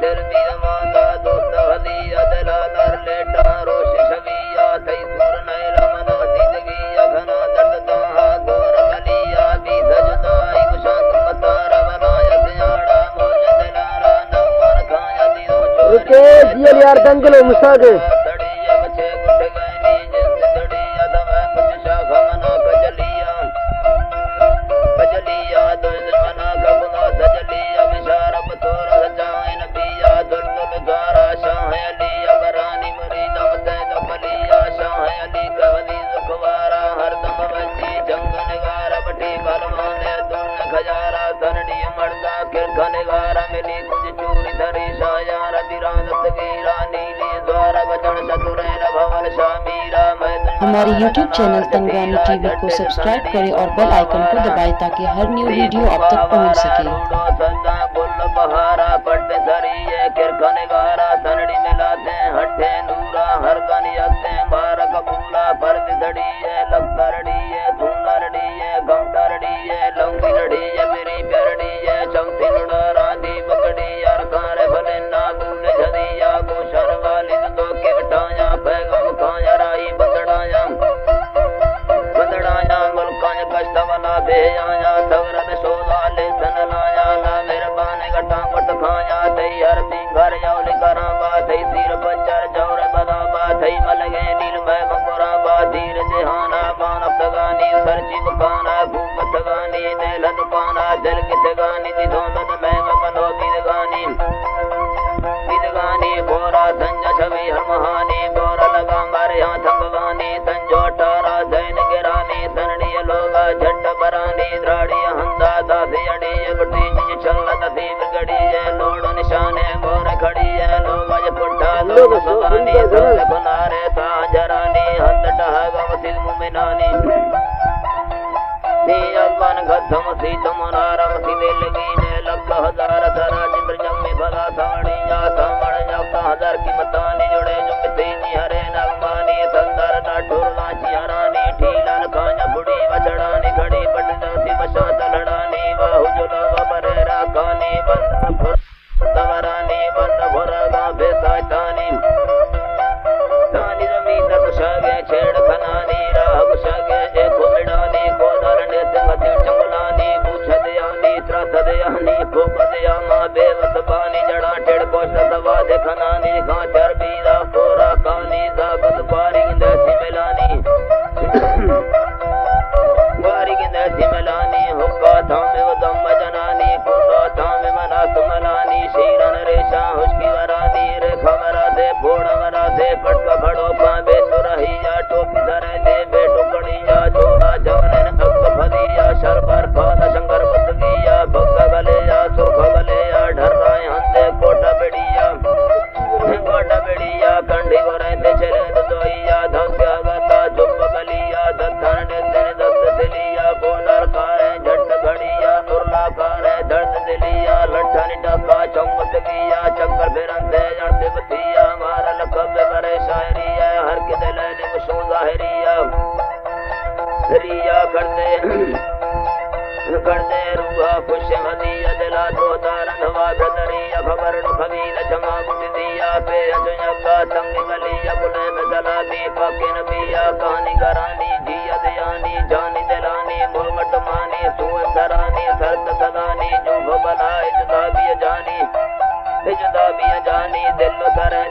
दिल मीर मांदा दोस्त हदिया दिला दर लेटा रोश शविया थई सुर नैल मना जिंदगी अखना दर्द दाहा गोर बलिया भी सजदा एक शांत मतारा बनाया सियाड़ा मौज दिलारा नमन खाया दिनो रुके जियल यार दंगलो मुसागे तड़िया बचे गुट गनी जिस तड़िया दवा कुछ शाखा मना कजलिया दो मना का खुदा सजलिया बिशारब तोर जाए नबिया दुल द्वारा शाह अली अबरानी मुरीद मते दफलिया शाह अली कवली जुखवारा हरदम वजी जंग निगारा बटी बलवाने दुन खजारा सरडी मर्दा किरख निगारा मिली कुछ चूरी धरी शायार बिरादत वीरा नीली द्वारा बचन शतुरैन भवन शामीरा हमारे YouTube चैनल तंगवानी टीवी को सब्सक्राइब करें और बेल आइकन को दबाएं ताकि हर न्यू वीडियो आप तक पहुंच सके। बहारा पट्टे सरिये किरख निगारा सरडी मिलाते हट्टे नूरा हर गनी अते मार कबूला पर धड़ी है लखरड़ी है सुंदरड़ी है गमटरड़ी है लंगी लड़ी है मेरी प्यारड़ी है चौथी लुड़ारा दी बगड़ी यार कारे भले ना दूने झदिया गोशर वाली दो के बटाया पैगम खाया राई बदड़ाया मुल्कान कष्ट वाला बे आया सवरन सोदा ले सन लाया ना मेहरबान गटा मत खाया तई हर सिंगर यौल कराबा तई सिर बच्चर जौर बदाबा तई मलगे नील मैं मकोरा बा धीर जहाना मान अफगानी सरजी बकाना घूमत गानी नेलन पाना दिल कित गानी दिधोलन मैं मनो बिदगानी बोरा संजा छवि हरमहानी बोरा लगा मारे हाथ भवानी संजोटारा जैन गिरानी सरणी लोगा झट बरानी द्राड़ी हंदा दासी अड़ी गुटी चल दसी बिगड़ी है लोड निशाने मोर खड़ी है लोगा पुट्ठा लोग सुगानी सब बनारे साजरानी हंद टहगम सिल मुमिनानी अगन गथम सी तमनारम सी दिलगी ने लख हजार धरा जिम्र जम्मी भला साड़िया सामण जगता हजार की मतानी जुड़े जुमती नी हरे नगमानी संदर ना ठुरला चियारानी ठीलन कांज बुड़ी बचड़ानी घड़ी पट जगती बशात लड़ानी बाहु जुलो बरेरा कानी बंद तवरानी बंद भुरगा बेसातानी तानी जमीन कुशागे छेड़ खनानी राह कुशागे एक मिड़ानी को धरने संगति चंगलानी पूछ दयानी त्रस दयानी भूख दयामा बेवत बानी जड़ा टेड़ कोश सवा देखनानी खाचर बीरा कोरा कानी जागत बारी गिंदसी मिलानी बारी गिंदसी मिलानी हुक्का थामे वदम जनानी कुंडो थामे मना सुमलानी शीरन रेशा हुस्की वरानी रे खमरा दे फोड़ा मरा दे पटका खड़ो पावे सुरहिया टोपी धरे दे बेटो कड़िया जोड़ा जवनन अक्क फदिया शरबर खाद शंकर बतगिया भक्का गलेया सुख गलेया ढर्राय हंदे कोटा बेड़िया कंडी वरते चले दोइया धक्का गता चुप गलिया दत्थन देने दस्त दिलिया कोनर कारे झट घड़िया उरला कारे दर्द दिलिया लठन डका चौमत किया चक्कर फिरंदे जड़ते बतिया मारा लकब करे शायरी है हर के दिल ने मुशो जाहिरिया रिया करते रूहा खुश हदिया दिला तो दारन हवा बदरिया खबर न खबील जमा मुट दिया पे अजयगा तंग गलिया बुले में जलाली पाके नबिया कहानी करानी जिया दयानी जानी दिलानी मुरमट मानी सुन सरानी सरत सदानी जो भबला इजदा भी जानी दिल करे